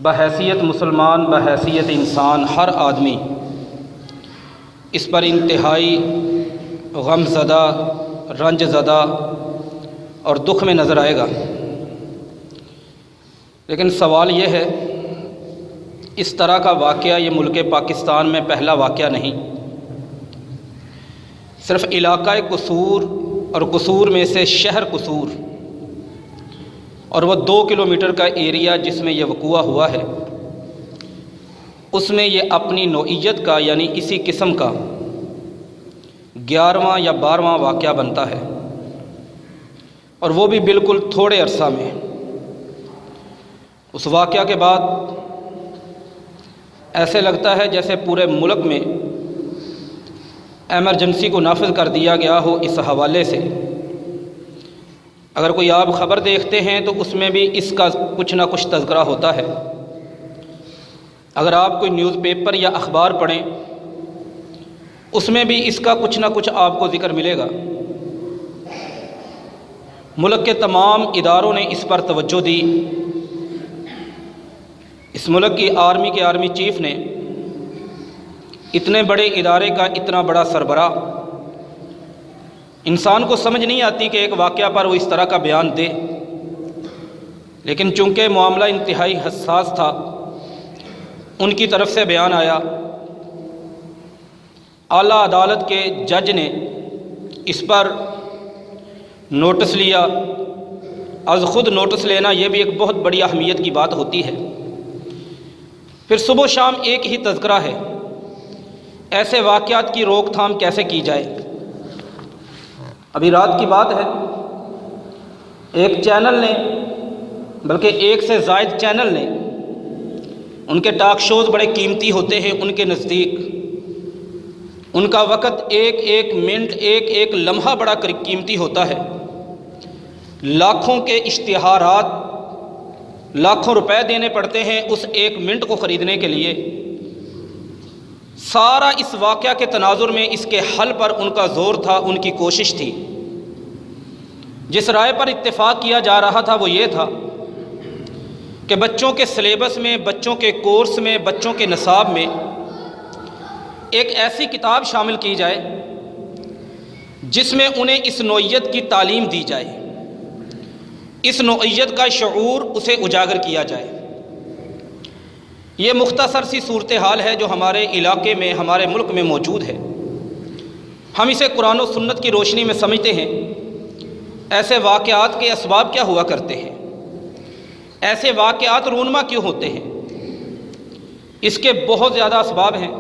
بحیثیت مسلمان، بحیثیت انسان، ہر آدمی اس پر انتہائی غم زدہ، رنج زدہ اور دکھ میں نظر آئے گا۔ لیکن سوال یہ ہے، اس طرح کا واقعہ یہ ملک پاکستان میں پہلا واقعہ نہیں۔ صرف علاقہ قصور اور قصور میں سے شہر قصور اور وہ 2 کلومیٹر کا ایریا جس میں یہ وقوع ہوا ہے، اس میں یہ اپنی نوعیت کا یعنی اسی قسم کا 11واں یا 12واں واقعہ بنتا ہے، اور وہ بھی بالکل تھوڑے عرصہ میں۔ اس واقعہ کے بعد ایسے لگتا ہے جیسے پورے ملک میں ایمرجنسی کو نافذ کر دیا گیا ہو۔ اس حوالے سے اگر کوئی آپ خبر دیکھتے ہیں تو اس میں بھی اس کا کچھ نہ کچھ تذکرہ ہوتا ہے۔ اگر آپ کوئی نیوز پیپر یا اخبار پڑھیں اس میں بھی اس کا کچھ نہ کچھ آپ کو ذکر ملے گا۔ ملک کے تمام اداروں نے اس پر توجہ دی۔ اس ملک کی آرمی چیف نے اتنے بڑے ادارے کا اتنا بڑا سربراہ، انسان کو سمجھ نہیں آتی کہ ایک واقعہ پر وہ اس طرح کا بیان دے، لیکن چونکہ معاملہ انتہائی حساس تھا، ان کی طرف سے بیان آیا۔ اعلیٰ عدالت کے جج نے اس پر نوٹس لیا۔ از خود نوٹس لینا یہ بھی ایک بہت بڑی اہمیت کی بات ہوتی ہے۔ پھر صبح و شام ایک ہی تذکرہ ہے، ایسے واقعات کی روک تھام کیسے کی جائے۔ ابھی رات کی بات ہے، ایک چینل نے، بلکہ ایک سے زائد چینل نے، ان کے ٹاک شوز بڑے قیمتی ہوتے ہیں ان کے نزدیک، ان کا وقت ایک ایک منٹ، ایک ایک لمحہ بڑا قیمتی ہوتا ہے۔ لاکھوں کے اشتہارات، لاکھوں روپے دینے پڑتے ہیں اس ایک منٹ کو خریدنے کے لیے۔ سارا اس واقعہ کے تناظر میں اس کے حل پر ان کا زور تھا، ان کی کوشش تھی۔ جس رائے پر اتفاق کیا جا رہا تھا وہ یہ تھا کہ بچوں کے سلیبس میں، بچوں کے کورس میں، بچوں کے نصاب میں ایک ایسی کتاب شامل کی جائے جس میں انہیں اس نوعیت کی تعلیم دی جائے، اس نوعیت کا شعور اسے اجاگر کیا جائے۔ یہ مختصر سی صورتحال ہے جو ہمارے علاقے میں، ہمارے ملک میں موجود ہے۔ ہم اسے قرآن و سنت کی روشنی میں سمجھتے ہیں۔ ایسے واقعات کے اسباب کیا ہوا کرتے ہیں؟ ایسے واقعات رونما کیوں ہوتے ہیں؟ اس کے بہت زیادہ اسباب ہیں۔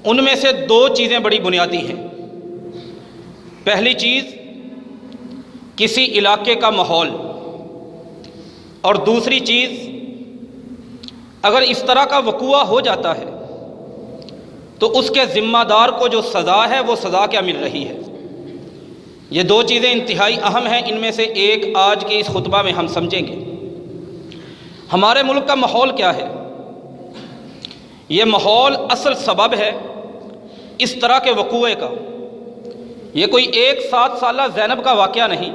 ان میں سے 2 چیزیں بڑی بنیادی ہیں۔ پہلی چیز کسی علاقے کا ماحول، اور دوسری چیز اگر اس طرح کا وقوع ہو جاتا ہے تو اس کے ذمہ دار کو جو سزا ہے وہ سزا کیا مل رہی ہے۔ یہ 2 چیزیں انتہائی اہم ہیں۔ ان میں سے ایک آج کے اس خطبہ میں ہم سمجھیں گے۔ ہمارے ملک کا ماحول کیا ہے؟ یہ ماحول اصل سبب ہے اس طرح کے وقوع کا۔ یہ کوئی ایک 7 سالہ زینب کا واقعہ نہیں،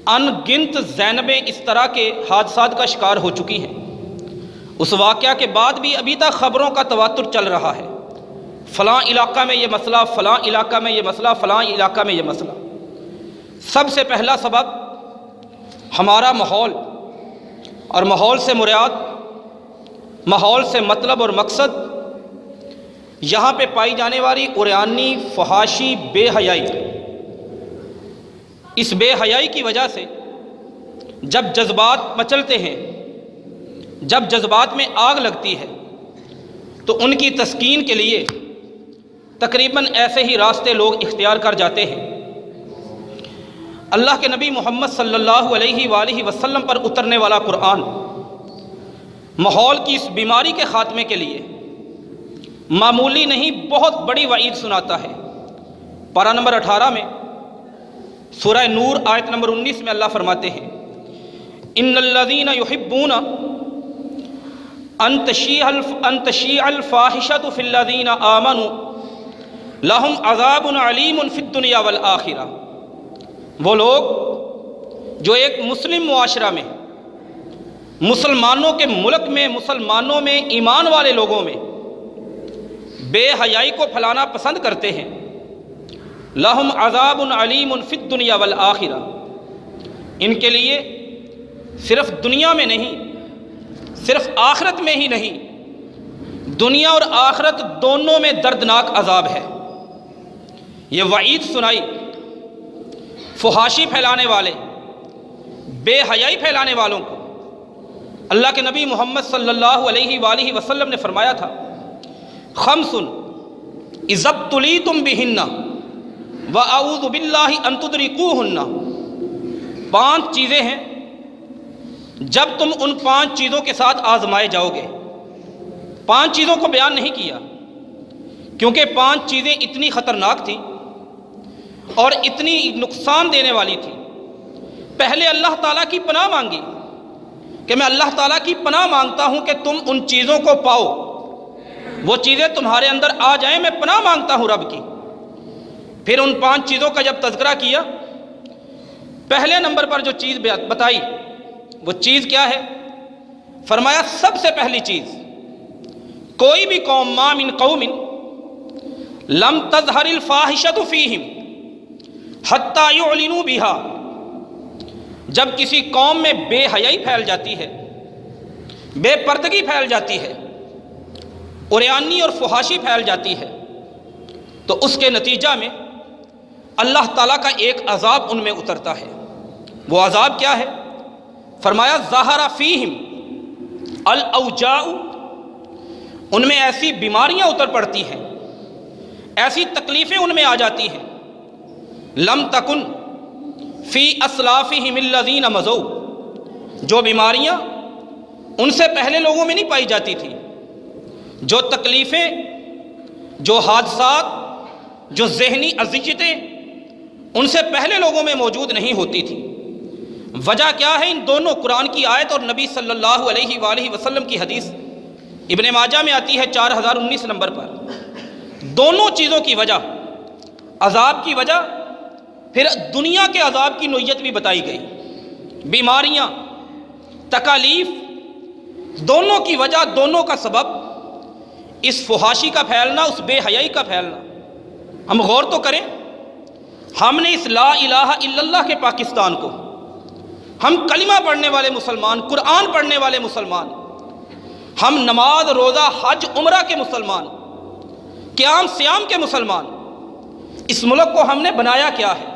ان گنت زینبیں اس طرح کے حادثات کا شکار ہو چکی ہیں۔ اس واقعہ کے بعد بھی ابھی تک خبروں کا تواتر چل رہا ہے، فلاں علاقہ میں یہ مسئلہ، فلاں علاقہ میں یہ مسئلہ، فلاں علاقہ میں یہ مسئلہ۔ سب سے پہلا سبب ہمارا ماحول، اور ماحول سے مراد، ماحول سے مطلب اور مقصد یہاں پہ پائی جانے والی عریانی، فحاشی، بے حیائی۔ اس بے حیائی کی وجہ سے جب جذبات مچلتے ہیں، جب جذبات میں آگ لگتی ہے تو ان کی تسکین کے لیے تقریباً ایسے ہی راستے لوگ اختیار کر جاتے ہیں۔ اللہ کے نبی محمد صلی اللہ علیہ وآلہ وسلم پر اترنے والا قرآن ماحول کی اس بیماری کے خاتمے کے لیے معمولی نہیں، بہت بڑی وعید سناتا ہے۔ پارہ نمبر 18 میں سورہ نور آیت نمبر 19 میں اللہ فرماتے ہیں، ان الذین یحبون ان تشیع الفاحشۃ فی الذین آمنوا لہم عذاب علیم فی الدنیا والآخرہ۔ وہ لوگ جو ایک مسلم معاشرہ میں مسلمانوں کے ملک میں، مسلمانوں میں، ایمان والے لوگوں میں بے حیائی کو پھیلانا پسند کرتے ہیں۔ لہم عذاب علیم فی الدنیا والآخرہ، ان کے لیے صرف دنیا میں نہیں، صرف آخرت میں ہی نہیں، دنیا اور آخرت دونوں میں دردناک عذاب ہے۔ یہ وعید سنائی فحاشی پھیلانے والے، بے حیائی پھیلانے والوں کو۔ اللہ کے نبی محمد صلی اللہ علیہ وآلہ وسلم نے فرمایا تھا، خمس اذا ابتلیتم بہن واعوذ باللہ ان تدرکوہن، 5 چیزیں ہیں جب تم ان 5 چیزوں کے ساتھ آزمائے جاؤ گے۔ 5 چیزوں کو بیان نہیں کیا کیونکہ 5 چیزیں اتنی خطرناک تھیں اور اتنی نقصان دینے والی تھیں۔ پہلے اللہ تعالیٰ کی پناہ مانگی کہ میں اللہ تعالیٰ کی پناہ مانگتا ہوں کہ تم ان چیزوں کو پاؤ، وہ چیزیں تمہارے اندر آ جائیں، میں پناہ مانگتا ہوں رب کی۔ پھر ان 5 چیزوں کا جب تذکرہ کیا، پہلے نمبر پر جو چیز بتائی وہ چیز کیا ہے؟ فرمایا سب سے پہلی چیز، کوئی بھی قوم، ما من قوم لم تظہر الفاحشۃ فیہم حتی یعلنوا بہا، جب کسی قوم میں بے حیائی پھیل جاتی ہے، بے پردگی پھیل جاتی ہے، عریانی اور فحاشی پھیل جاتی ہے، تو اس کے نتیجہ میں اللہ تعالیٰ کا ایک عذاب ان میں اترتا ہے۔ وہ عذاب کیا ہے؟ فرمایا ظہر فیہم الاوجاع، ان میں ایسی بیماریاں اتر پڑتی ہیں، ایسی تکلیفیں ان میں آ جاتی ہیں، لم تکن فی اسلافہم الذین مضوا، جو بیماریاں ان سے پہلے لوگوں میں نہیں پائی جاتی تھی، جو تکلیفیں، جو حادثات، جو ذہنی اذیتیں ان سے پہلے لوگوں میں موجود نہیں ہوتی تھی۔ وجہ کیا ہے؟ ان دونوں، قرآن کی آیت اور نبی صلی اللہ علیہ وآلہ وسلم کی حدیث ابن ماجہ میں آتی ہے 4019 نمبر پر۔ دونوں چیزوں کی وجہ، عذاب کی وجہ، پھر دنیا کے عذاب کی نوعیت بھی بتائی گئی۔ بیماریاں، تکالیف، دونوں کی وجہ، دونوں کا سبب اس فحاشی کا پھیلنا، اس بے حیائی کا پھیلنا۔ ہم غور تو کریں، ہم نے اس لا الہ الا اللہ کے پاکستان کو، ہم کلمہ پڑھنے والے مسلمان، قرآن پڑھنے والے مسلمان، ہم نماز، روزہ، حج، عمرہ کے مسلمان، قیام سیام کے مسلمان، اس ملک کو ہم نے بنایا کیا ہے؟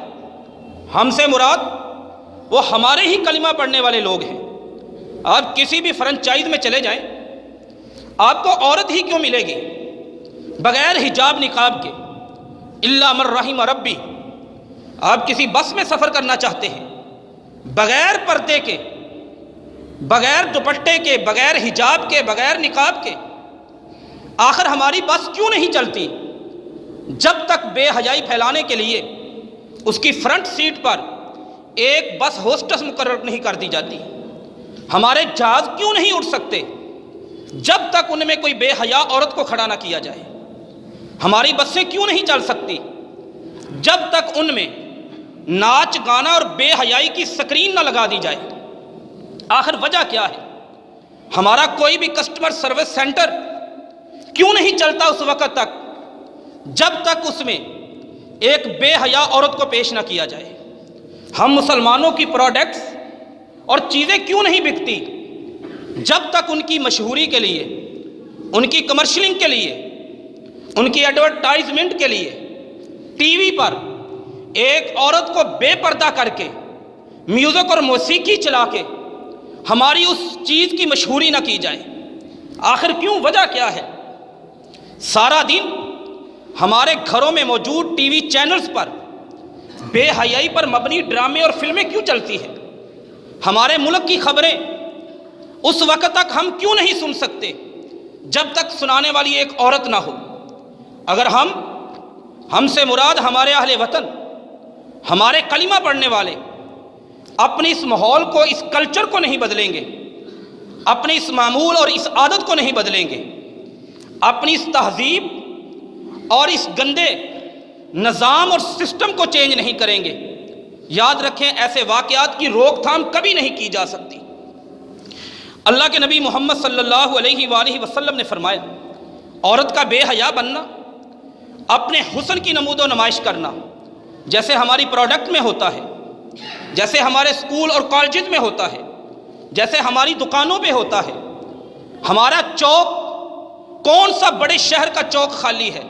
ہم سے مراد وہ ہمارے ہی کلمہ پڑھنے والے لوگ ہیں۔ آپ کسی بھی فرنچائز میں چلے جائیں، آپ کو عورت ہی کیوں ملے گی بغیر حجاب نقاب کے؟ الا من رحم ربی۔ آپ کسی بس میں سفر کرنا چاہتے ہیں، بغیر پردے کے، بغیر دوپٹے کے، بغیر حجاب کے، بغیر نقاب کے، آخر ہماری بس کیوں نہیں چلتی؟ جب تک بے حیائی پھیلانے کے لیے اس کی فرنٹ سیٹ پر ایک بس ہوسٹس مقرر نہیں کر دی جاتی۔ ہمارے جہاز کیوں نہیں اڑ سکتے جب تک ان میں کوئی بے حیا عورت کو کھڑا نہ کیا جائے؟ ہماری بسیں کیوں نہیں چل سکتی جب تک ان میں ناچ گانا اور بے حیائی کی سکرین نہ لگا دی جائے؟ آخر وجہ کیا ہے؟ ہمارا کوئی بھی کسٹمر سروس سینٹر کیوں نہیں چلتا اس وقت تک جب تک اس میں ایک بے حیا عورت کو پیش نہ کیا جائے؟ ہم مسلمانوں کی پروڈکٹس اور چیزیں کیوں نہیں بکتی جب تک ان کی مشہوری کے لیے، ان کی کمرشلنگ کے لیے، ان کی ایڈورٹائزمنٹ کے لیے ٹی وی پر ایک عورت کو بے پردہ کر کے میوزک اور موسیقی چلا کے ہماری اس چیز کی مشہوری نہ کی جائے؟ آخر کیوں؟ وجہ کیا ہے؟ سارا دن ہمارے گھروں میں موجود ٹی وی چینلز پر بے حیائی پر مبنی ڈرامے اور فلمیں کیوں چلتی ہیں؟ ہمارے ملک کی خبریں اس وقت تک ہم کیوں نہیں سن سکتے جب تک سنانے والی ایک عورت نہ ہو؟ اگر ہم سے مراد ہمارے اہل وطن، ہمارے کلمہ پڑھنے والے اپنے اس ماحول کو، اس کلچر کو نہیں بدلیں گے، اپنے اس معمول اور اس عادت کو نہیں بدلیں گے، اپنی اس تہذیب اور اس گندے نظام اور سسٹم کو چینج نہیں کریں گے، یاد رکھیں ایسے واقعات کی روک تھام کبھی نہیں کی جا سکتی۔ اللہ کے نبی محمد صلی اللہ علیہ وآلہ وسلم نے فرمایا، عورت کا بے حیا بننا، اپنے حسن کی نمود و نمائش کرنا، جیسے ہماری پروڈکٹ میں ہوتا ہے، جیسے ہمارے اسکول اور کالجز میں ہوتا ہے، جیسے ہماری دکانوں پہ ہوتا ہے۔ ہمارا چوک، کون سا بڑے شہر کا چوک خالی ہے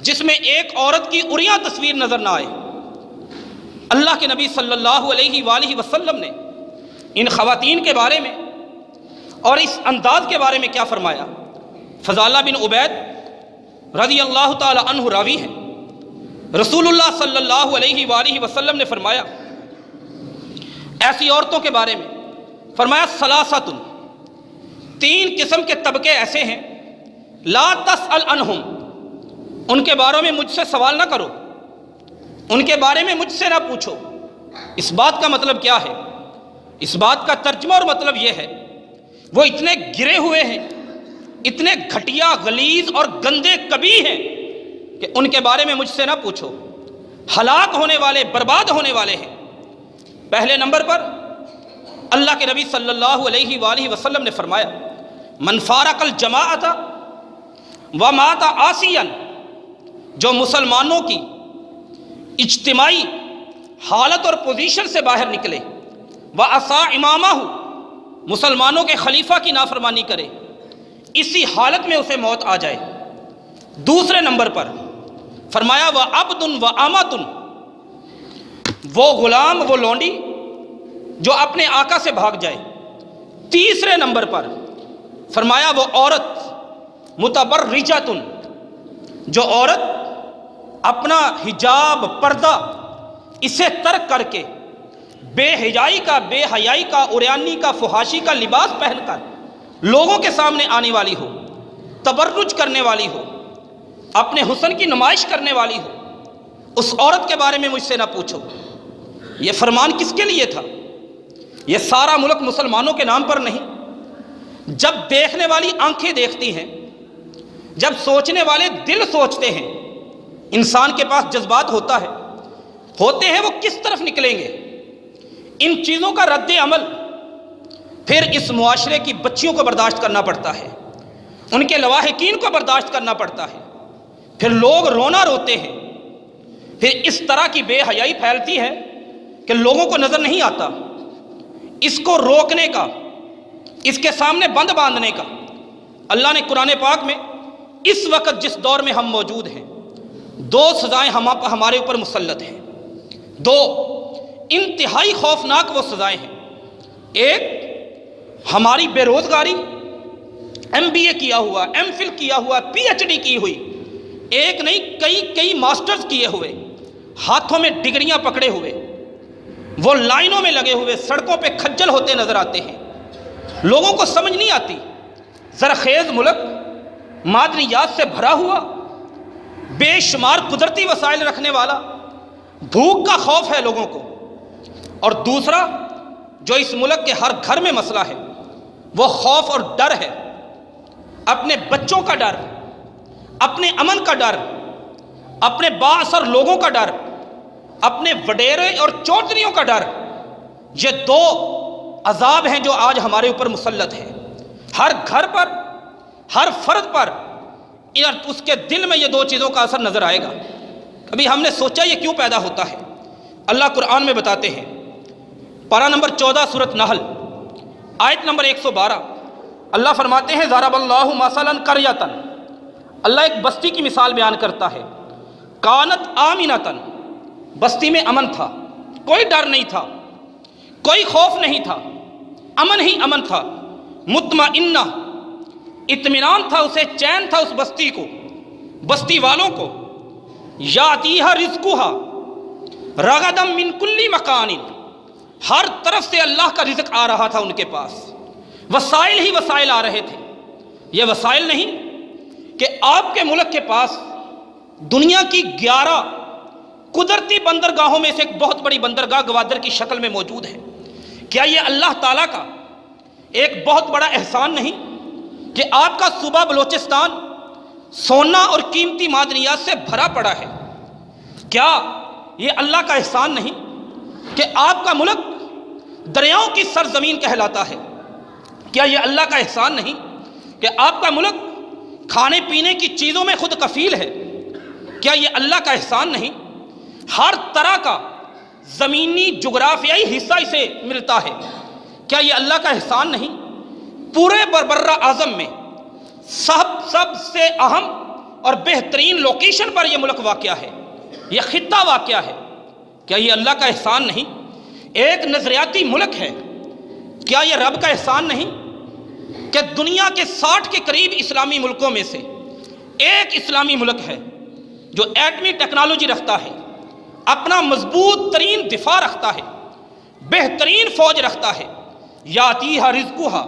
جس میں ایک عورت کی عریاں تصویر نظر نہ آئے؟ اللہ کے نبی صلی اللہ علیہ وآلہ وسلم نے ان خواتین کے بارے میں اور اس انداز کے بارے میں کیا فرمایا؟ فضالہ بن عبید رضی اللہ تعالی عنہ راوی ہے، رسول اللہ صلی اللہ علیہ وآلہ وسلم نے فرمایا ایسی عورتوں کے بارے میں، فرمایا ثلاثۃ، تین قسم کے طبقے ایسے ہیں، لا تسأل عنہم، ان کے بارے میں مجھ سے سوال نہ کرو، ان کے بارے میں مجھ سے نہ پوچھو۔ اس بات کا مطلب کیا ہے؟ اس بات کا ترجمہ اور مطلب یہ ہے، وہ اتنے گرے ہوئے ہیں، اتنے گھٹیا، غلیظ اور گندے کبیح ہیں کہ ان کے بارے میں مجھ سے نہ پوچھو، ہلاک ہونے والے، برباد ہونے والے ہیں۔ پہلے نمبر پر اللہ کے نبی صلی اللہ علیہ وآلہ وسلم نے فرمایا، من فارق الجماعۃ ومات عاصیا، جو مسلمانوں کی اجتماعی حالت اور پوزیشن سے باہر نکلے، وعصا امامہ، مسلمانوں کے خلیفہ کی نافرمانی کرے، اسی حالت میں اسے موت آ جائے۔ دوسرے نمبر پر فرمایا وعبد وامۃ، وہ غلام، وہ لونڈی جو اپنے آقا سے بھاگ جائے۔ تیسرے نمبر پر فرمایا وہ عورت متبرجۃ، جو عورت اپنا حجاب، پردہ اسے ترک کر کے بے حیائی کا، بے حیائی کا، عریانی کا، فحاشی کا لباس پہن کر لوگوں کے سامنے آنے والی ہو، تبرج کرنے والی ہو، اپنے حسن کی نمائش کرنے والی ہو، اس عورت کے بارے میں مجھ سے نہ پوچھو۔ یہ فرمان کس کے لیے تھا؟ یہ سارا ملک مسلمانوں کے نام پر نہیں۔ جب دیکھنے والی آنکھیں دیکھتی ہیں، جب سوچنے والے دل سوچتے ہیں، انسان کے پاس جذبات ہوتے ہیں، وہ کس طرف نکلیں گے؟ ان چیزوں کا رد عمل پھر اس معاشرے کی بچیوں کو برداشت کرنا پڑتا ہے، ان کے لواحقین کو برداشت کرنا پڑتا ہے، پھر لوگ رونا روتے ہیں، پھر اس طرح کی بے حیائی پھیلتی ہے کہ لوگوں کو نظر نہیں آتا۔ اس کو روکنے کا، اس کے سامنے بند باندھنے کا اللہ نے قرآن پاک میں اس وقت جس دور میں ہم موجود ہیں، دو سزائیں ہمارے اوپر مسلط ہیں، دو انتہائی خوفناک وہ سزائیں ہیں۔ ایک ہماری بے روزگاری، MBA کیا ہوا، MPhil کیا ہوا، PhD کی ہوئی، ایک نہیں کئی ماسٹرز کیے ہوئے، ہاتھوں میں ڈگریاں پکڑے ہوئے، وہ لائنوں میں لگے ہوئے سڑکوں پہ کھجل ہوتے نظر آتے ہیں، لوگوں کو سمجھ نہیں آتی۔ زرخیز ملک، معدنیات سے بھرا ہوا، بے شمار قدرتی وسائل رکھنے والا، بھوک کا خوف ہے لوگوں کو۔ اور دوسرا جو اس ملک کے ہر گھر میں مسئلہ ہے، وہ خوف اور ڈر ہے، اپنے بچوں کا ڈر، اپنے امن کا ڈر، اپنے با اثر لوگوں کا ڈر، اپنے وڈیرے اور چودھریوں کا ڈر۔ یہ دو عذاب ہیں جو آج ہمارے اوپر مسلط ہیں۔ ہر گھر پر، ہر فرد پر اس کے دل میں یہ دو چیزوں کا اثر نظر آئے گا۔ کبھی ہم نے سوچا یہ کیوں پیدا ہوتا ہے؟ اللہ قرآن میں بتاتے ہیں، پارہ نمبر 14 سورۃ نحل، آیت نمبر 112، اللہ فرماتے ہیں ضرب اللہ مثلا قریۃ، اللہ ایک بستی کی مثال بیان کرتا ہے، کانت آمنۃ، بستی میں امن تھا، کوئی ڈر نہیں تھا، کوئی خوف نہیں تھا، امن ہی امن تھا، مطمئنہ، اطمینان تھا، اسے چین تھا اس بستی کو، بستی والوں کو، یاتیہا رزقہا رغدا من کل مکان، ہر طرف سے اللہ کا رزق آ رہا تھا ان کے پاس، وسائل ہی وسائل آ رہے تھے۔ یہ وسائل نہیں کہ آپ کے ملک کے پاس دنیا کی 11 قدرتی بندرگاہوں میں سے ایک بہت بڑی بندرگاہ گوادر کی شکل میں موجود ہے۔ کیا یہ اللہ تعالیٰ کا ایک بہت بڑا احسان نہیں کہ آپ کا صوبہ بلوچستان سونا اور قیمتی معدنیات سے بھرا پڑا ہے؟ کیا یہ اللہ کا احسان نہیں کہ آپ کا ملک دریاؤں کی سرزمین کہلاتا ہے؟ کیا یہ اللہ کا احسان نہیں کہ آپ کا ملک کھانے پینے کی چیزوں میں خود کفیل ہے؟ کیا یہ اللہ کا احسان نہیں؟ ہر طرح کا زمینی جغرافیائی حصہ اسے ملتا ہے، کیا یہ اللہ کا احسان نہیں؟ پورے برّ اعظم میں سب سے اہم اور بہترین لوکیشن پر یہ ملک واقع ہے، یہ خطہ واقع ہے، کیا یہ اللہ کا احسان نہیں؟ ایک نظریاتی ملک ہے، کیا یہ رب کا احسان نہیں کہ دنیا کے 60 کے قریب اسلامی ملکوں میں سے ایک اسلامی ملک ہے جو ایٹمی ٹیکنالوجی رکھتا ہے، اپنا مضبوط ترین دفاع رکھتا ہے، بہترین فوج رکھتا ہے، یاتیہا رزقہا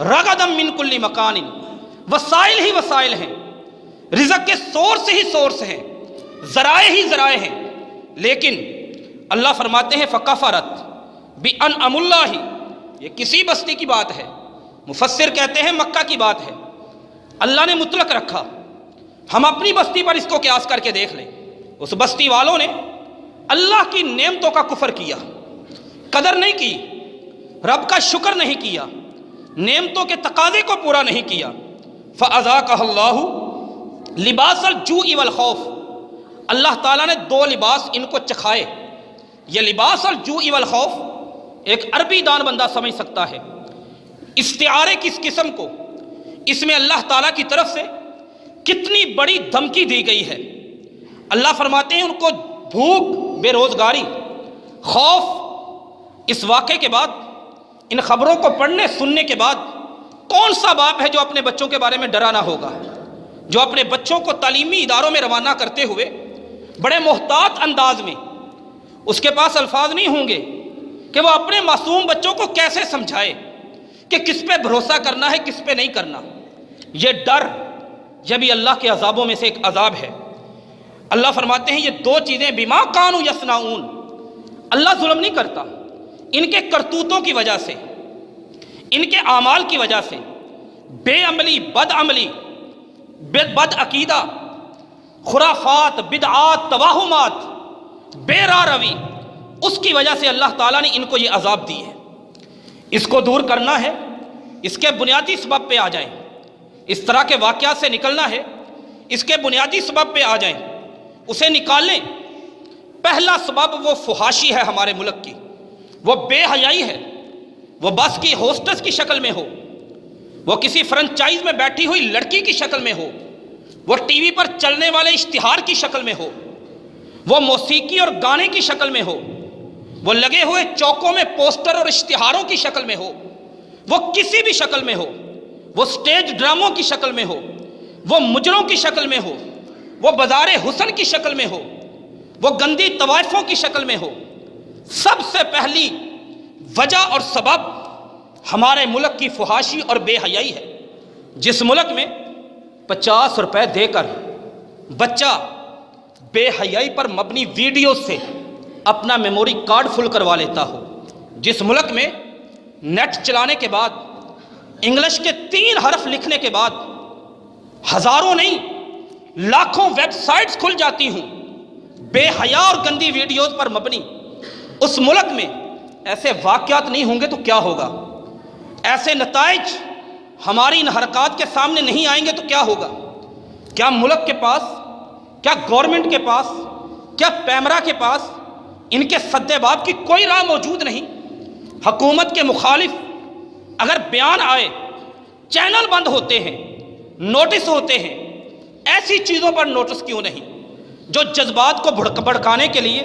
رغدا من کل مکان، وسائل ہی وسائل ہیں، رزق کے سورس ہی سورس ہیں، ذرائع ہی ذرائع ہیں، لیکن اللہ فرماتے ہیں فکفرت بانعم اللہ، یہ کسی بستی کی بات ہے، مفسر کہتے ہیں مکہ کی بات ہے، اللہ نے مطلق رکھا، ہم اپنی بستی پر اس کو قیاس کر کے دیکھ لیں، اس بستی والوں نے اللہ کی نعمتوں کا کفر کیا، قدر نہیں کی، رب کا شکر نہیں کیا، نعمتوں کے تقاضے کو پورا نہیں کیا، فَأَذَاقَهَا اللَّهُ لِبَاسَ الْجُوعِ وَالْخَوْفِ، اللہ تعالیٰ نے 2 لباس ان کو چکھائے۔ یہ لباس الجوع والخوف ایک عربی دان بندہ سمجھ سکتا ہے، استعارے کس قسم کو، اس میں اللہ تعالیٰ کی طرف سے کتنی بڑی دھمکی دی گئی ہے۔ اللہ فرماتے ہیں ان کو بھوک، بے روزگاری، خوف، اس واقعے کے بعد، ان خبروں کو پڑھنے سننے کے بعد کون سا باپ ہے جو اپنے بچوں کے بارے میں ڈرا نہ ہوگا، جو اپنے بچوں کو تعلیمی اداروں میں روانہ کرتے ہوئے بڑے محتاط انداز میں، اس کے پاس الفاظ نہیں ہوں گے کہ وہ اپنے معصوم بچوں کو کیسے سمجھائے کہ کس پہ بھروسہ کرنا ہے کس پہ نہیں کرنا۔ یہ ڈر، یہ بھی اللہ کے عذابوں میں سے ایک عذاب ہے۔ اللہ فرماتے ہیں یہ 2 چیزیں بما کانوا یصنعون، اللہ ظلم نہیں کرتا، ان کے کرتوتوں کی وجہ سے، ان کے اعمال کی وجہ سے، بے عملی، بد عملی، بد عقیدہ، خرافات، بدعات، توہمات، بے راہ روی، اس کی وجہ سے اللہ تعالیٰ نے ان کو یہ عذاب دی ہے۔ اس کو دور کرنا ہے، اس کے بنیادی سبب پہ آ جائیں، اس طرح کے واقعات سے نکلنا ہے، اس کے بنیادی سبب پہ آ جائیں، اسے نکالیں۔ پہلا سبب وہ فحاشی ہے ہمارے ملک کی، وہ بے حیائی ہے، وہ بس کی ہوسٹس کی شکل میں ہو، وہ کسی فرنچائز میں بیٹھی ہوئی لڑکی کی شکل میں ہو، وہ ٹی وی پر چلنے والے اشتہار کی شکل میں ہو، وہ موسیقی اور گانے کی شکل میں ہو، وہ لگے ہوئے چوکوں میں پوسٹر اور اشتہاروں کی شکل میں ہو، وہ کسی بھی شکل میں ہو، وہ سٹیج ڈراموں کی شکل میں ہو، وہ مجروں کی شکل میں ہو، وہ بازار حسن کی شکل میں ہو، وہ گندی طوائفوں کی شکل میں ہو۔ سب سے پہلی وجہ اور سبب ہمارے ملک کی فحاشی اور بے حیائی ہے۔ جس ملک میں 50 روپے دے کر بچہ بے حیائی پر مبنی ویڈیو سے اپنا میموری کارڈ فل کروا لیتا ہو، جس ملک میں نیٹ چلانے کے بعد انگلش کے 3 حرف لکھنے کے بعد ہزاروں نہیں لاکھوں ویب سائٹس کھل جاتی ہوں بے حیا اور گندی ویڈیوز پر مبنی، اس ملک میں ایسے واقعات نہیں ہوں گے تو کیا ہوگا؟ ایسے نتائج ہماری ان حرکات کے سامنے نہیں آئیں گے تو کیا ہوگا؟ کیا ملک کے پاس، کیا گورنمنٹ کے پاس، کیا پیمرا کے پاس ان کے سد باب کی کوئی راہ موجود نہیں؟ حکومت کے مخالف اگر بیان آئے، چینل بند ہوتے ہیں، نوٹس ہوتے ہیں، ایسی چیزوں پر نوٹس کیوں نہیں جو جذبات کو بھڑکانے کے لیے،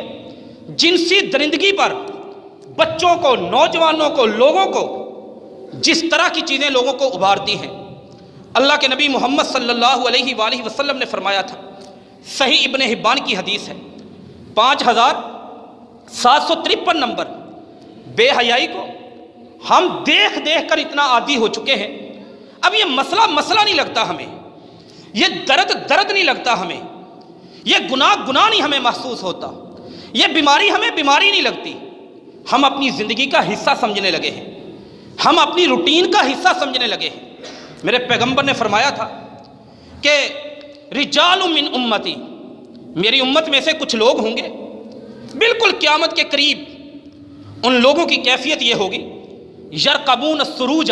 جنسی درندگی پر بچوں کو، نوجوانوں کو، لوگوں کو جس طرح کی چیزیں لوگوں کو ابھارتی ہیں۔ اللہ کے نبی محمد صلی اللہ علیہ وآلہ وسلم نے فرمایا تھا، صحیح ابن حبان کی حدیث ہے، 5753 نمبر، بے حیائی کو ہم دیکھ دیکھ کر اتنا عادی ہو چکے ہیں، اب یہ مسئلہ نہیں لگتا ہمیں، یہ درد نہیں لگتا ہمیں، یہ گناہ نہیں ہمیں محسوس ہوتا، یہ بیماری ہمیں بیماری نہیں لگتی، ہم اپنی زندگی کا حصہ سمجھنے لگے ہیں، ہم اپنی روٹین کا حصہ سمجھنے لگے ہیں۔ میرے پیغمبر نے فرمایا تھا کہ رجال من امتی، میری امت میں سے کچھ لوگ ہوں گے بالکل قیامت کے قریب، ان لوگوں کی کیفیت یہ ہوگی، یرقبون السروج،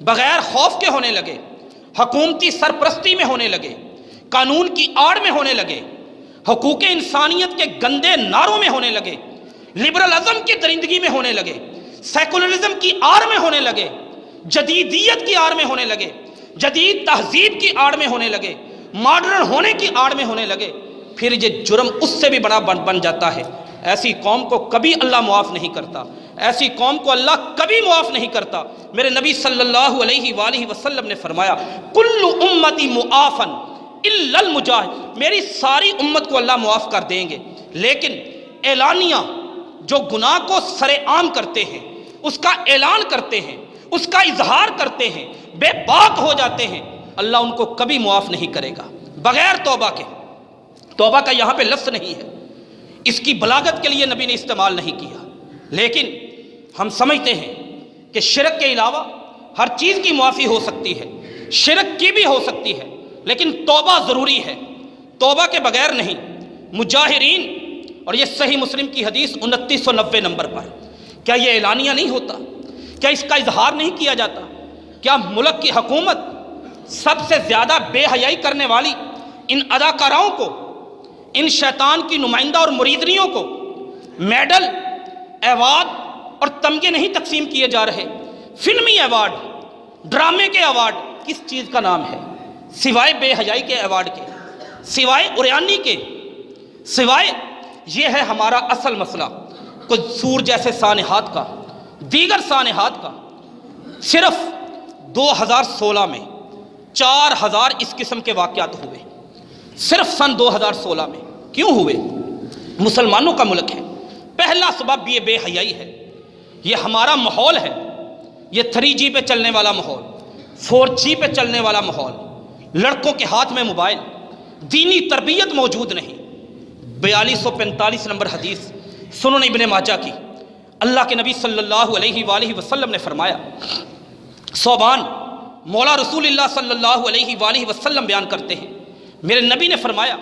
بغیر خوف کے ہونے لگے، حکومتی سرپرستی میں ہونے لگے، قانون کی آڑ میں ہونے لگے، حقوق انسانیت کے گندے نعروں میں ہونے لگے، لبرلزم کی درندگی میں ہونے لگے، سیکولرزم کی آڑ میں ہونے لگے، جدیدیت کی آڑ میں ہونے لگے، جدید تہذیب کی آڑ میں ہونے لگے، ماڈرن ہونے کی آڑ میں ہونے لگے، پھر یہ جرم اس سے بھی بڑا بن جاتا ہے۔ ایسی قوم کو کبھی اللہ معاف نہیں کرتا، ایسی قوم کو اللہ کبھی معاف نہیں کرتا۔ میرے نبی صلی اللہ علیہ وآلہ وسلم نے فرمایا کل امتی معافن الا المجاہد، میری ساری امت کو اللہ معاف کر دیں گے، لیکن اعلانیہ جو گناہ کو سر عام کرتے ہیں، اس کا اعلان کرتے ہیں، اس کا اظہار کرتے ہیں، بے باک ہو جاتے ہیں، اللہ ان کو کبھی معاف نہیں کرے گا بغیر توبہ کے۔ توبہ کا یہاں پہ لفظ نہیں ہے، اس کی بلاغت کے لیے نبی نے استعمال نہیں کیا، لیکن ہم سمجھتے ہیں کہ شرک کے علاوہ ہر چیز کی معافی ہو سکتی ہے، شرک کی بھی ہو سکتی ہے، لیکن توبہ ضروری ہے، توبہ کے بغیر نہیں۔ مجاہرین، اور یہ صحیح مسلم کی حدیث 2990 نمبر پر، کیا یہ اعلانیہ نہیں ہوتا؟ کیا اس کا اظہار نہیں کیا جاتا؟ کیا ملک کی حکومت سب سے زیادہ بے حیائی کرنے والی ان اداکاراؤں کو، ان شیطان کی نمائندہ اور مریدنیوں کو میڈل، ایوارڈ اور تمغے نہیں تقسیم کیے جا رہے؟ فلمی ایوارڈ، ڈرامے کے ایوارڈ کس چیز کا نام ہے سوائے بے حیائی کے ایوارڈ کے، سوائے عریانی کے، سوائے یہ ہے ہمارا اصل مسئلہ قصور جیسے سانحات کا، دیگر سانحات کا۔ صرف 2016 میں 4000 اس قسم کے واقعات ہوئے، صرف سن 2016 میں۔ کیوں ہوئے؟ مسلمانوں کا ملک ہے، پہلا سبب یہ بے حیائی ہے، یہ ہمارا ماحول ہے، یہ 3G پہ چلنے والا ماحول، 4G پہ چلنے والا ماحول، لڑکوں کے ہاتھ میں موبائل، دینی تربیت موجود نہیں۔ 4245 نمبر حدیث سنن ابن ماجہ کی، اللہ کے نبی صلی اللہ علیہ وآلہ وسلم نے فرمایا، صوبان مولا رسول اللہ صلی اللہ علیہ وآلہ وسلم بیان کرتے ہیں، میرے نبی نے فرمایا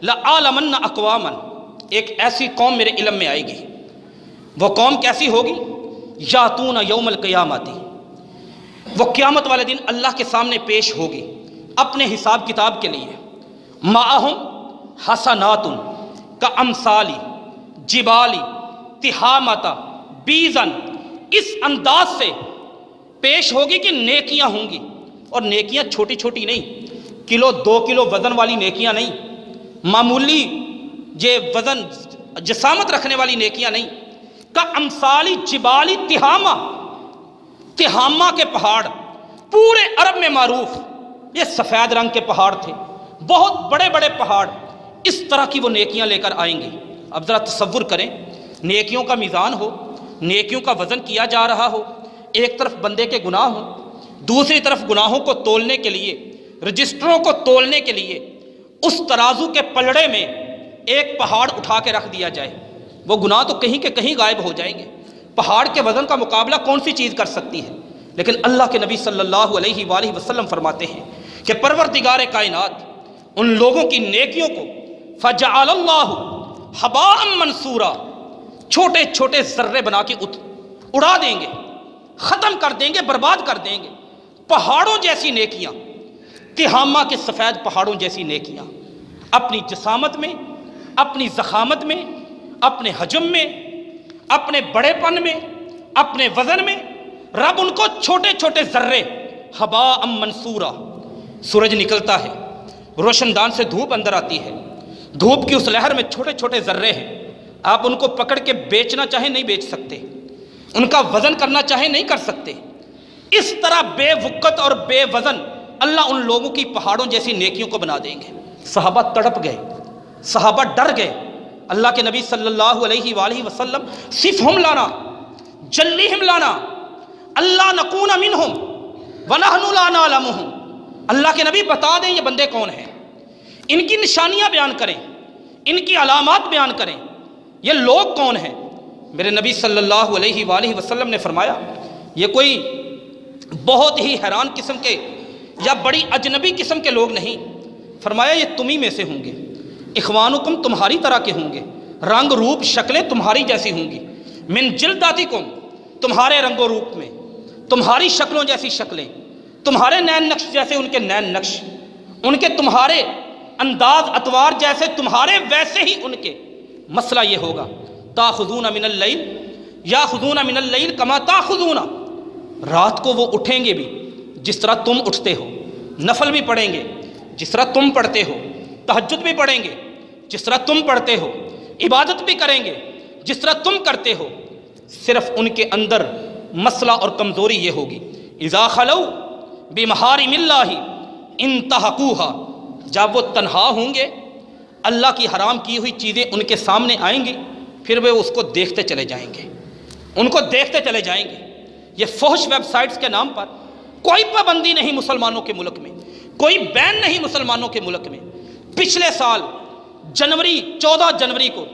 لَأَعْلَمَنَّ أَقْوَامًا، ایک ایسی قوم میرے علم میں آئے گی، وہ قوم کیسی ہوگی؟ یاتون یوم القیامت، وہ قیامت والے دن اللہ کے سامنے پیش ہوگی اپنے حساب کتاب کے لیے، معہم حسنات کامثال جبال تہامۃ بیزن، اس انداز سے پیش ہوگی کہ نیکیاں ہوں گی، اور نیکیاں چھوٹی چھوٹی نہیں، کلو 2 کلو وزن والی نیکیاں نہیں، معمولی یہ وزن جسامت رکھنے والی نیکیاں نہیں، کامثال جبال تہامہ، تہامہ کے پہاڑ پورے عرب میں معروف، یہ سفید رنگ کے پہاڑ تھے، بہت بڑے بڑے پہاڑ، اس طرح کی وہ نیکیاں لے کر آئیں گی۔ اب ذرا تصور کریں، نیکیوں کا میزان ہو، نیکیوں کا وزن کیا جا رہا ہو، ایک طرف بندے کے گناہ ہوں، دوسری طرف گناہوں کو تولنے کے لیے، رجسٹروں کو تولنے کے لیے اس ترازو کے پلڑے میں ایک پہاڑ اٹھا کے رکھ دیا جائے، وہ گناہ تو کہیں کے کہیں غائب ہو جائیں گے، پہاڑ کے وزن کا مقابلہ کون سی چیز کر سکتی ہے؟ لیکن اللہ کے نبی صلی اللہ علیہ وآلہ وسلم فرماتے ہیں کہ پروردگار کائنات ان لوگوں کی نیکیوں کو فجعل اللہ حباء منصورا، چھوٹے چھوٹے ذرے بنا کے اڑا دیں گے، ختم کر دیں گے، برباد کر دیں گے۔ پہاڑوں جیسی نیکیاں، تہامہ کے سفید پہاڑوں جیسی نیکیاں، اپنی جسامت میں، اپنی ضخامت میں، اپنے حجم میں، اپنے بڑے پن میں، اپنے وزن میں، رب ان کو چھوٹے چھوٹے ذرے، حباء منصورا، سورج نکلتا ہے، روشن دان سے دھوپ اندر آتی ہے، دھوپ کی اس لہر میں چھوٹے چھوٹے ذرے ہیں، آپ ان کو پکڑ کے بیچنا چاہیں نہیں بیچ سکتے، ان کا وزن کرنا چاہیں نہیں کر سکتے۔ اس طرح بے وقت اور بے وزن اللہ ان لوگوں کی پہاڑوں جیسی نیکیوں کو بنا دیں گے۔ صحابہ تڑپ گئے، صحابہ ڈر گئے، اللہ کے نبی صلی اللہ علیہ وآلہ وسلم صفہم لانا، جلیہم لانا، اللہ نکون منہم ونحن لا نعلمہم، اللہ کے نبی بتا دیں یہ بندے کون ہیں، ان کی نشانیاں بیان کریں، ان کی علامات بیان کریں، یہ لوگ کون ہیں۔ میرے نبی صلی اللہ علیہ وآلہ وسلم نے فرمایا یہ کوئی بہت ہی حیران قسم کے یا بڑی اجنبی قسم کے لوگ نہیں، فرمایا یہ تمہیں میں سے ہوں گے، اخوانکم تمہاری طرح کے ہوں گے، رنگ روپ شکلیں تمہاری جیسی ہوں گی، من جلداتکم تمہارے رنگ و روپ میں، تمہاری شکلوں جیسی شکلیں، تمہارے نین نقش جیسے ان کے نین نقش، ان کے تمہارے انداز اتوار جیسے تمہارے ویسے ہی ان کے۔ مسئلہ یہ ہوگا تاخذون من اللیل یاخذون من اللیل کما تاخذون، رات کو وہ اٹھیں گے بھی جس طرح تم اٹھتے ہو، نفل بھی پڑھیں گے جس طرح تم پڑھتے ہو، تہجد بھی پڑھیں گے جس طرح تم پڑھتے ہو، عبادت بھی کریں گے جس طرح تم کرتے ہو۔ صرف ان کے اندر مسئلہ اور کمزوری یہ ہوگی اذا خلو بمحارم اللہ انتہقوها، جب وہ تنہا ہوں گے اللہ کی حرام کی ہوئی چیزیں ان کے سامنے آئیں گی، پھر وہ اس کو دیکھتے چلے جائیں گے، ان کو دیکھتے چلے جائیں گے۔ یہ فحش ویب سائٹس کے نام پر کوئی پابندی نہیں مسلمانوں کے ملک میں، کوئی بین نہیں مسلمانوں کے ملک میں۔ پچھلے سال 14 جنوری کو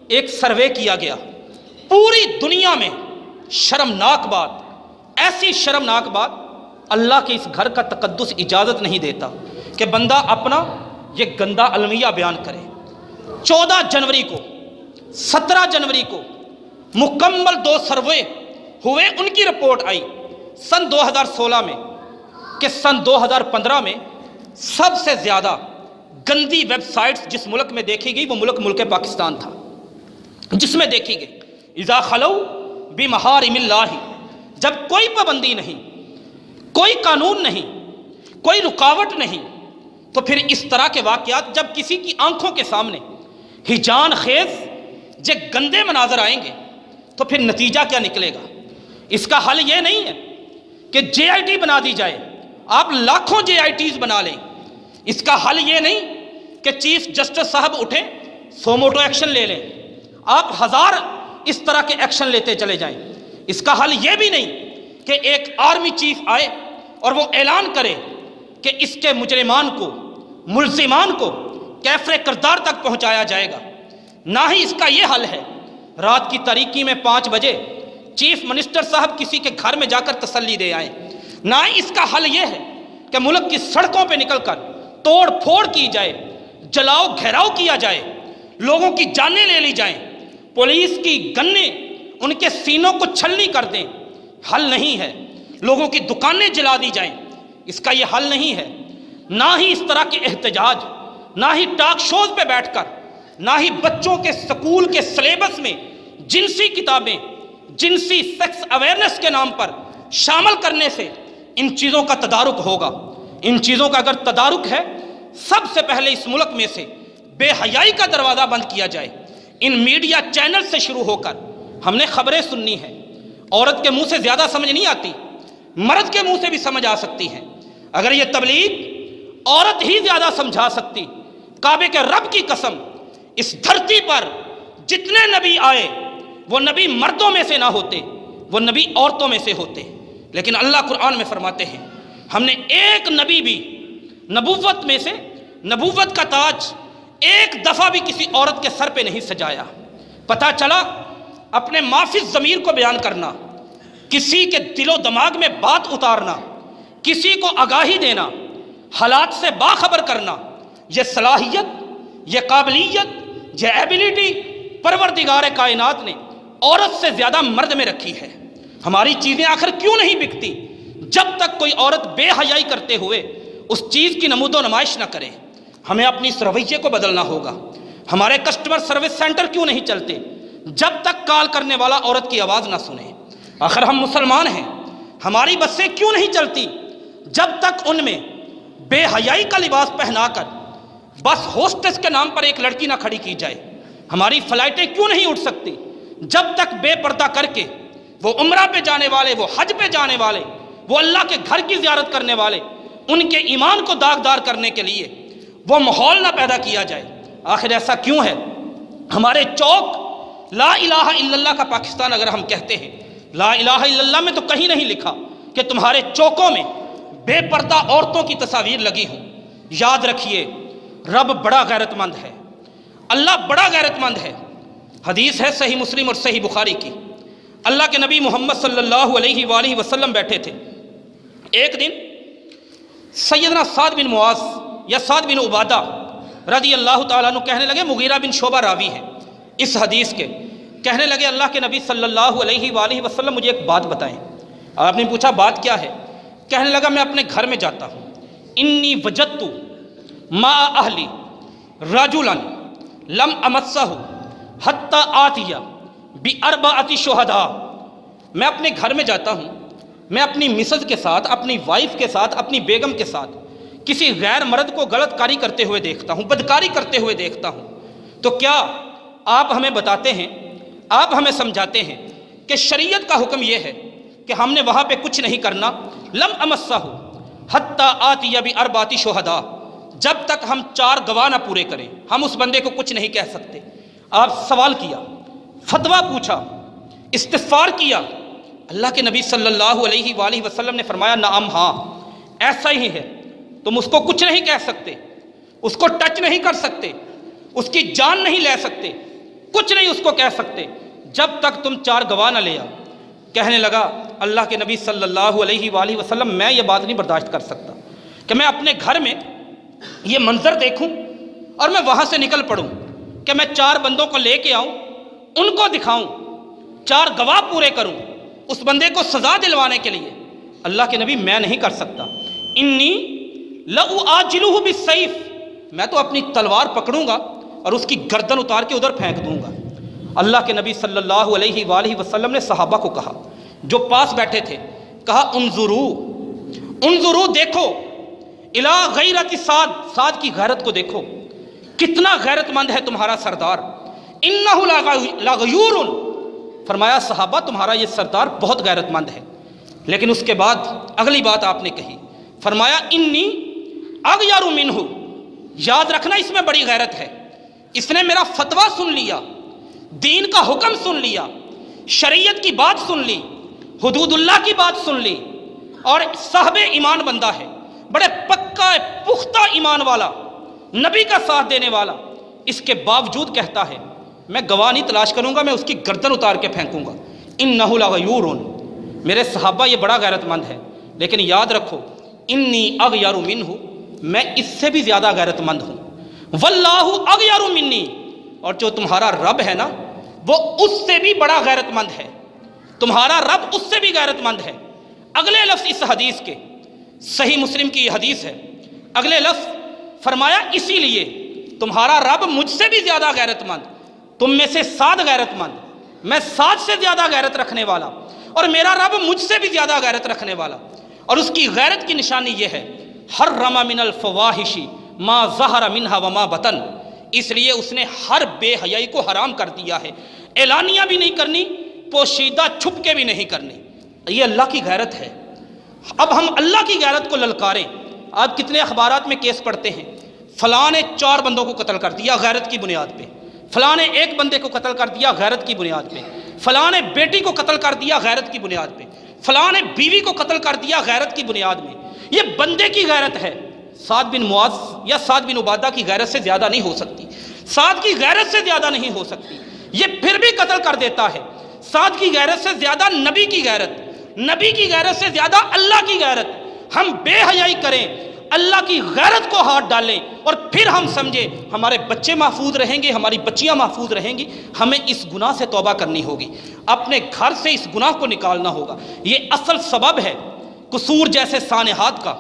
ایک سروے کیا گیا، پوری دنیا میں شرمناک بات، ایسی شرمناک بات، اللہ کے اس گھر کا تقدس اجازت نہیں دیتا کہ بندہ اپنا یہ گندا المیہ بیان کرے۔ 14 جنوری کو 17 جنوری کو مکمل 2 سروے ہوئے، ان کی رپورٹ آئی سن 2016 میں کہ سن 2015 میں سب سے زیادہ گندی ویب سائٹس جس ملک میں دیکھی گئی وہ ملک پاکستان تھا، جس میں دیکھی گئی اذا خلو بمحارم اللہ، جب کوئی پابندی نہیں، کوئی قانون نہیں، کوئی رکاوٹ نہیں، تو پھر اس طرح کے واقعات جب کسی کی آنکھوں کے سامنے ہیجان خیز جو گندے مناظر آئیں گے تو پھر نتیجہ کیا نکلے گا؟ اس کا حل یہ نہیں ہے کہ جے آئی ٹی بنا دی جائے، آپ لاکھوں جے آئی ٹیز بنا لیں۔ اس کا حل یہ نہیں کہ چیف جسٹس صاحب اٹھیں سوموٹو ایکشن لے لیں، آپ 1000 اس طرح کے ایکشن لیتے چلے جائیں۔ اس کا حل یہ بھی نہیں کہ ایک آرمی چیف آئے اور وہ اعلان کرے کہ اس کے مجرمان کو، ملزمان کو کیفر کردار تک پہنچایا جائے گا۔ نہ ہی اس کا یہ حل ہے رات کی تاریکی میں 5 بجے چیف منسٹر صاحب کسی کے گھر میں جا کر تسلی دے آئیں۔ نہ ہی اس کا حل یہ ہے کہ ملک کی سڑکوں پہ نکل کر توڑ پھوڑ کی جائے، جلاؤ گھیراؤ کیا جائے، لوگوں کی جانیں لے لی جائیں، پولیس کی گنیں ان کے سینوں کو چھلنی کر دیں۔ حل نہیں ہے لوگوں کی دکانیں جلا دی جائیں، اس کا یہ حل نہیں ہے۔ نہ ہی اس طرح کے احتجاج، نہ ہی ٹاک شوز پہ بیٹھ کر، نہ ہی بچوں کے سکول کے سلیبس میں جنسی کتابیں، جنسی سیکس اویئرنیس کے نام پر شامل کرنے سے ان چیزوں کا تدارک ہوگا۔ ان چیزوں کا اگر تدارک ہے، سب سے پہلے اس ملک میں سے بے حیائی کا دروازہ بند کیا جائے۔ ان میڈیا چینل سے شروع ہو کر ہم نے خبریں سننی ہیں، عورت کے منہ سے زیادہ سمجھ نہیں آتی، مرد کے منہ سے بھی سمجھ آ سکتی ہیں۔ اگر یہ تبلیغ عورت ہی زیادہ سمجھا سکتی، کعبے کے رب کی قسم اس دھرتی پر جتنے نبی آئے وہ نبی مردوں میں سے نہ ہوتے، وہ نبی عورتوں میں سے ہوتے۔ لیکن اللہ قرآن میں فرماتے ہیں ہم نے ایک نبی بھی نبوت میں سے، نبوت کا تاج ایک دفعہ بھی کسی عورت کے سر پہ نہیں سجایا۔ پتہ چلا اپنے معافی ضمیر کو بیان کرنا، کسی کے دل و دماغ میں بات اتارنا، کسی کو آگاہی دینا، حالات سے باخبر کرنا، یہ صلاحیت، یہ قابلیت، یہ ایبیلٹی پروردگار کائنات نے عورت سے زیادہ مرد میں رکھی ہے۔ ہماری چیزیں آخر کیوں نہیں بکتی جب تک کوئی عورت بے حیائی کرتے ہوئے اس چیز کی نمود و نمائش نہ کرے؟ ہمیں اپنی اس رویے کو بدلنا ہوگا۔ ہمارے کسٹمر سروس سینٹر کیوں نہیں چلتے جب تک کال کرنے والا عورت کی آواز نہ سنے؟ آخر ہم مسلمان ہیں۔ ہماری بسیں کیوں نہیں چلتی جب تک ان میں بے حیائی کا لباس پہنا کر بس ہوسٹس کے نام پر ایک لڑکی نہ کھڑی کی جائے؟ ہماری فلائٹیں کیوں نہیں اٹھ سکتی جب تک بے پردہ کر کے وہ عمرہ پہ جانے والے، وہ حج پہ جانے والے، وہ اللہ کے گھر کی زیارت کرنے والے، ان کے ایمان کو داغدار کرنے کے لیے وہ ماحول نہ پیدا کیا جائے؟ آخر ایسا کیوں ہے؟ ہمارے چوک لا الہ الا اللہ کا پاکستان اگر ہم کہتے ہیں، لا الہ الا اللہ میں تو کہیں نہیں لکھا کہ تمہارے چوکوں میں بے پردہ عورتوں کی تصاویر لگی ہوں۔ یاد رکھیے رب بڑا غیرت مند ہے، اللہ بڑا غیرت مند ہے۔ حدیث ہے صحیح مسلم اور صحیح بخاری کی، اللہ کے نبی محمد صلی اللہ علیہ وآلہ وسلم بیٹھے تھے۔ ایک دن سیدنا سعد بن معاذ یا سعد بن عبادہ رضی اللہ تعالیٰ عنہ کہنے لگے، مغیرہ بن شعبہ راوی ہے اس حدیث کے، کہنے لگے اللہ کے نبی صلی اللہ علیہ وآلہ وسلم مجھے ایک بات بتائیں۔ آپ نے پوچھا بات کیا ہے؟ کہنے لگا میں اپنے گھر میں جاتا ہوں، انی وجدت ما اہلی رجلا لم امسہ حتی آتیا باربعۃ شہداء۔ میں اپنے گھر میں جاتا ہوں، میں اپنی مسز کے ساتھ، اپنی وائف کے ساتھ، اپنی بیگم کے ساتھ کسی غیر مرد کو غلط کاری کرتے ہوئے دیکھتا ہوں، بدکاری کرتے ہوئے دیکھتا ہوں، تو کیا آپ ہمیں بتاتے ہیں، آپ ہمیں سمجھاتے ہیں کہ شریعت کا حکم یہ ہے کہ ہم نے وہاں پہ کچھ نہیں کرنا، لم امسہ حتی آتی باربعۃ شہداء، جب تک ہم 4 گواہ نہ پورے کریں ہم اس بندے کو کچھ نہیں کہہ سکتے۔ آپ سوال کیا، فتویٰ پوچھا، استفسار کیا، اللہ کے نبی صلی اللہ علیہ وآلہ وسلم نے فرمایا نعم، ہاں ایسا ہی ہے، تم اس کو کچھ نہیں کہہ سکتے، اس کو ٹچ نہیں کر سکتے، اس کی جان نہیں لے سکتے، کچھ نہیں اس کو کہہ سکتے جب تک تم 4 گواہ نہ لے آؤ۔ کہنے لگا اللہ کے نبی صلی اللہ علیہ وآلہ وسلم میں یہ بات نہیں برداشت کر سکتا کہ میں اپنے گھر میں یہ منظر دیکھوں اور میں وہاں سے نکل پڑوں، کہ میں 4 بندوں کو لے کے آؤں، ان کو دکھاؤں، 4 گواہ پورے کروں اس بندے کو سزا دلوانے کے لیے۔ اللہ کے نبی میں نہیں کر سکتا، انی لأعاجلہ بالسیف، میں تو اپنی تلوار پکڑوں گا اور اس کی گردن اتار کے ادھر پھینک دوں گا۔ اللہ کے نبی صلی اللہ علیہ وآلہ وسلم نے صحابہ کو کہا، جو پاس بیٹھے تھے، کہا انظروا دیکھو، الی غیرت سعد، سعد کی غیرت کو دیکھو، کتنا غیرت مند ہے تمہارا سردار، انہ لغیور، فرمایا صحابہ تمہارا یہ سردار بہت غیرت مند ہے۔ لیکن اس کے بعد اگلی بات آپ نے کہی، فرمایا انی اغیر منہ، یاد رکھنا اس میں بڑی غیرت ہے، اس نے میرا فتویٰ سن لیا، دین کا حکم سن لیا، شریعت کی بات سن لی، حدود اللہ کی بات سن لی، اور صاحب ایمان بندہ ہے، بڑے پکا پختہ ایمان والا، نبی کا ساتھ دینے والا، اس کے باوجود کہتا ہے میں گواہ نہیں تلاش کروں گا، میں اس کی گردن اتار کے پھینکوں گا۔ انہ لغیور، میرے صحابہ یہ بڑا غیرت مند ہے، لیکن یاد رکھو انی اغیر منہ، میں اس سے بھی زیادہ غیرت مند ہوں، واللہ اغیر منی، اور جو تمہارا رب ہے نا وہ اس سے بھی بڑا غیرت مند ہے، تمہارا رب اس سے بھی غیرت مند ہے۔ اگلے لفظ اس حدیث کے، صحیح مسلم کی یہ حدیث ہے، اگلے لفظ فرمایا اسی لیے تمہارا رب مجھ سے بھی زیادہ غیرت مند، تم میں سے 7 غیرت مند، میں 7 سے زیادہ غیرت رکھنے والا، اور میرا رب مجھ سے بھی زیادہ غیرت رکھنے والا۔ اور اس کی غیرت کی نشانی یہ ہے، حرم من الفواحش ما ظہر منہا وما بطن، اس لیے اس نے ہر بے حیائی کو حرام کر دیا ہے، اعلانیہ بھی نہیں کرنی، پوشیدہ چھپ کے بھی نہیں کرنی، یہ اللہ کی غیرت ہے۔ اب ہم اللہ کی غیرت کو للکاریں۔ آپ کتنے اخبارات میں کیس پڑھتے ہیں، فلاں نے 4 بندوں کو قتل کر دیا غیرت کی بنیاد پہ، فلاں نے 1 بندے کو قتل کر دیا غیرت کی بنیاد پہ، فلاں نے بیٹی کو قتل کر دیا غیرت کی بنیاد پہ، فلاں نے بیوی کو قتل کر دیا غیرت کی بنیاد میں۔ یہ بندے کی غیرت ہے، سعد بن معاذ یا سعد بن عبادہ کی غیرت سے زیادہ نہیں ہو سکتی، سعد کی غیرت سے زیادہ نہیں ہو سکتی، یہ پھر بھی قتل کر دیتا ہے۔ سعد کی غیرت سے زیادہ نبی کی غیرت، نبی کی غیرت سے زیادہ اللہ کی غیرت۔ ہم بے حیائی کریں، اللہ کی غیرت کو ہاتھ ڈالیں، اور پھر ہم سمجھیں ہمارے بچے محفوظ رہیں گے، ہماری بچیاں محفوظ رہیں گی۔ ہمیں اس گناہ سے توبہ کرنی ہوگی، اپنے گھر سے اس گناہ کو نکالنا ہوگا۔ یہ اصل سبب ہے قصور جیسے سانحات کا،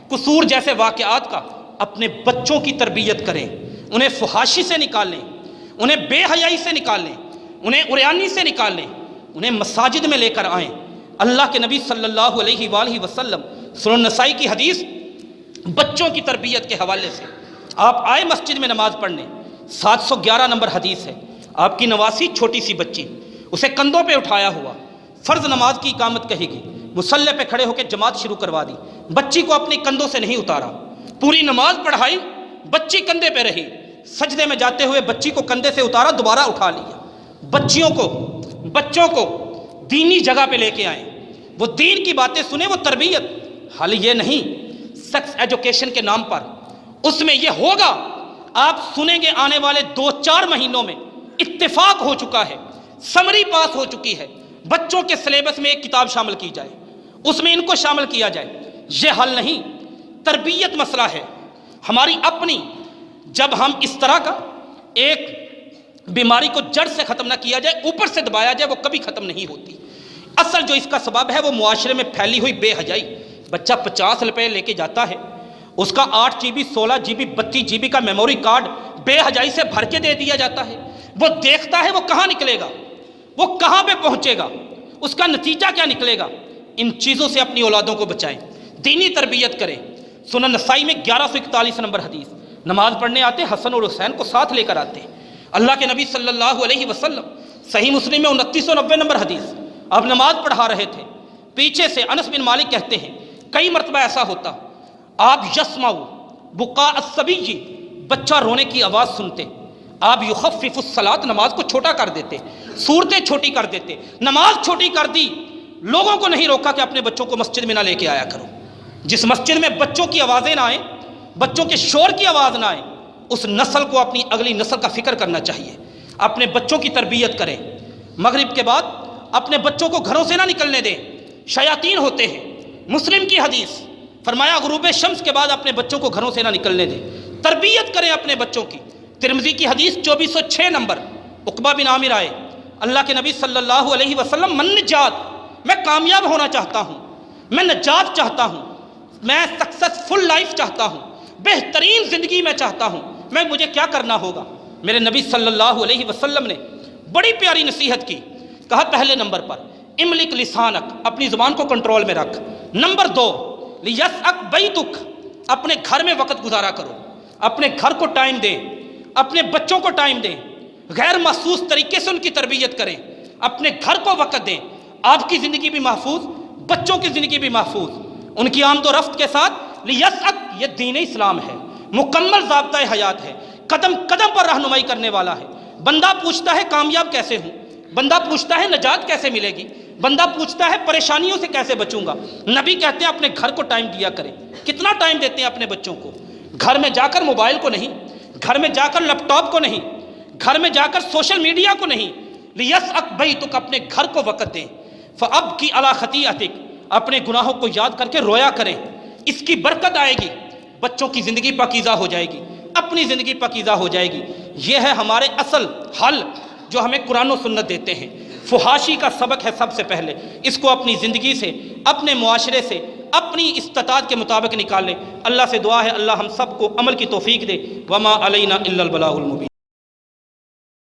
قصور جیسے واقعات کا۔ اپنے بچوں کی تربیت کریں، انہیں فحاشی سے نکالیں، انہیں بے حیائی سے نکالیں، انہیں عریانی سے نکالیں، انہیں مساجد میں لے کر آئیں۔ اللہ کے نبی صلی اللہ علیہ وآلہ وسلم، سنن نسائی کی حدیث بچوں کی تربیت کے حوالے سے، آپ آئے مسجد میں نماز پڑھنے، 711 نمبر حدیث ہے، آپ کی نواسی چھوٹی سی بچی، اسے کندھوں پہ اٹھایا ہوا، فرض نماز کی اقامت کہی گئی، مصلی پہ کھڑے ہو کے جماعت شروع کروا دی، بچی کو اپنی کندھوں سے نہیں اتارا، پوری نماز پڑھائی، بچی کندھے پہ رہی، سجدے میں جاتے ہوئے بچی کو کندھے سے اتارا، دوبارہ اٹھا لیا۔ بچوں کو دینی جگہ پہ لے کے آئیں، وہ دین کی باتیں سنیں، وہ تربیت۔ حال یہ نہیں سیکس ایجوکیشن کے نام پر، اس میں یہ ہوگا، آپ سنیں گے آنے والے 2-4 مہینوں میں اتفاق ہو چکا ہے، سمری پاس ہو چکی ہے، بچوں کے سلیبس میں ایک کتاب شامل کی جائے، اس میں ان کو شامل کیا جائے۔ یہ حل نہیں، تربیت مسئلہ ہے ہماری اپنی۔ جب ہم اس طرح کا ایک بیماری کو جڑ سے ختم نہ کیا جائے، اوپر سے دبایا جائے، وہ کبھی ختم نہیں ہوتی۔ اصل جو اس کا سبب ہے وہ معاشرے میں پھیلی ہوئی بے حیائی. بچہ 50 روپے لے کے جاتا ہے, اس کا 8 GB 16 GB 32 GB کا میموری کارڈ بے حیائی سے بھر کے دے دیا جاتا ہے. وہ دیکھتا ہے وہ کہاں نکلے گا, وہ کہاں پہ پہنچے گا, اس کا نتیجہ کیا نکلے گا. ان چیزوں سے اپنی اولادوں کو بچائیں, دینی تربیت کریں. سنن نسائی میں 1141 نمبر حدیث, نماز پڑھنے آتے حسن اور حسین کو ساتھ لے کر آتے. اللہ کے نبی صلی اللہ علیہ وسلم, صحیح مسلم میں 2990 نمبر حدیث, اب نماز پڑھا رہے تھے, پیچھے سے انس بن مالک کہتے ہیں کئی مرتبہ ایسا ہوتا, آپ یسمعوا بقاء الصبی, بچہ رونے کی آواز سنتے, آپ یخفف الصلاۃ, نماز کو چھوٹا کر دیتے, صورتیں چھوٹی کر دیتے. نماز چھوٹی کر دی, لوگوں کو نہیں روکا کہ اپنے بچوں کو مسجد میں نہ لے کے آیا کرو. جس مسجد میں بچوں کی آوازیں نہ آئیں, بچوں کے شور کی آواز نہ آئے, اس نسل کو اپنی اگلی نسل کا فکر کرنا چاہیے. اپنے بچوں کی تربیت کریں. مغرب کے بعد اپنے بچوں کو گھروں سے نہ نکلنے دیں, شیاطین ہوتے ہیں. مسلم کی حدیث فرمایا غروب شمس کے بعد اپنے بچوں کو گھروں سے نہ نکلنے دیں. تربیت کریں اپنے بچوں کی. ترمذی کی حدیث 2406 نمبر, عقبہ بن عامر آئے, اللہ کے نبی صلی اللہ علیہ وسلم, من نجات, میں کامیاب ہونا چاہتا ہوں, میں نجات چاہتا ہوں, میں سکسیسفل لائف چاہتا ہوں, بہترین زندگی میں چاہتا ہوں, مجھے کیا کرنا ہوگا. میرے نبی صلی اللہ علیہ وسلم نے بڑی پیاری نصیحت کی. کہا پہلے نمبر پر املک لسانک, اپنی زبان کو کنٹرول میں رکھ. نمبر 2 لیسعک بیتک, اپنے گھر میں وقت گزارا کرو, اپنے گھر کو ٹائم دیں, اپنے بچوں کو ٹائم دیں, غیر محسوس طریقے سے ان کی تربیت کریں, اپنے گھر کو وقت دیں. آپ کی زندگی بھی محفوظ, بچوں کی زندگی بھی محفوظ, ان کی آمد و رفت کے ساتھ. لیسعک, یہ دین اسلام ہے, مکمل ضابطۂ حیات ہے, قدم قدم پر رہنمائی کرنے والا ہے. بندہ پوچھتا ہے کامیاب کیسے ہوں, بندہ پوچھتا ہے نجات کیسے ملے گی, بندہ پوچھتا ہے پریشانیوں سے کیسے بچوں گا. نبی کہتے ہیں اپنے گھر کو ٹائم دیا کریں. کتنا ٹائم دیتے ہیں اپنے بچوں کو؟ گھر میں جا کر موبائل کو نہیں, گھر میں جا کر لیپ ٹاپ کو نہیں, گھر میں جا کر سوشل میڈیا کو نہیں. لیسعک بیتک, اپنے گھر کو وقت دیں. فابکی علی خطیئتک, اپنے گناہوں کو یاد کر کے رویا کریں, اس کی برکت آئے گی, بچوں کی زندگی پاکیزہ ہو جائے گی, اپنی زندگی پاکیزہ ہو جائے گی. یہ ہے ہمارے اصل حل جو ہمیں قرآن و سنت دیتے ہیں. فحاشی کا سبق ہے سب سے پہلے, اس کو اپنی زندگی سے, اپنے معاشرے سے, اپنی استطاعت کے مطابق نکال لیں. اللہ سے دعا ہے اللہ ہم سب کو عمل کی توفیق دے. وما علینا الا البلاغ المبین.